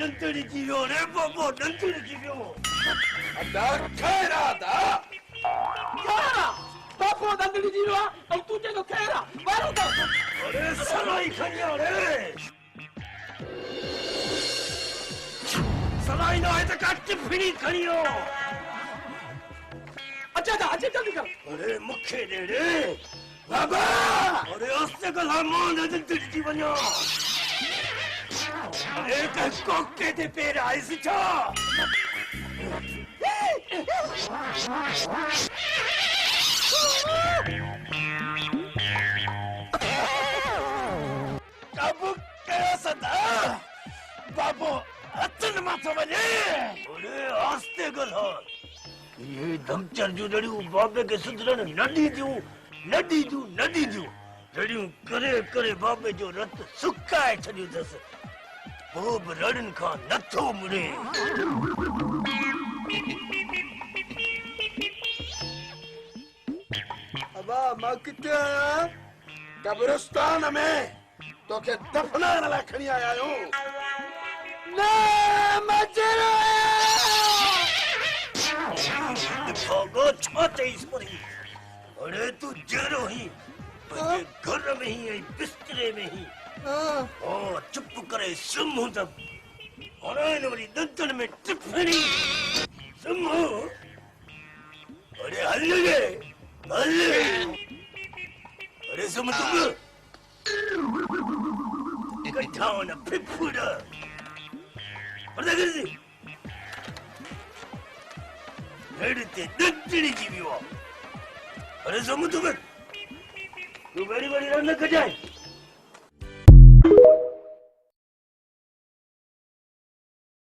ನಂತಡಿ ಜೀವೋ ರೇ ಬಾಬೋ ನಂತಡಿ ಜೀವೋ ಅದ ಖೈರಾದ ಖೈರಾ ಬಾಬೋ ನಂತಡಿ ಜೀವೋ अब तू देखो खैरा मारो तो अरे सलाई खनिया रे सलाई ना है तो काट फिरी खनियो अच्छा जल्दी कर अरे मुखे दे रे बाबा अरे उससे कल हम नंतड़ी जीवनो अरे कोके दे पेड़ आइस छो काबू कया सदा बाबो अतन माथो बने अरे आस्ते गल हो ये धमचर जो लड़ियो बाबे के सुधरन नडी दू लड़ियो करे करे बाबे जो रत सुकाए छडियो दस वो रड़न का नथो मुड़े अबा मकते कब्रिस्तान में तो के दफनान ला खणी आया हूं ना मजरो भोगो छोटे इस परी अरे तू जरो ही बजे घर में ही है बिस्तरे में ही ओ चुप करे सुम हूं तब अरे नवरी दंतन में टिफनी सुम हो अरे हल्ले अरे सुम तुम इकट्ठा होना फिफूड़ा अरे कैसे हेडते दंतड़ी जीवियो अरे सुम तुम तू बड़ी रन न कजाए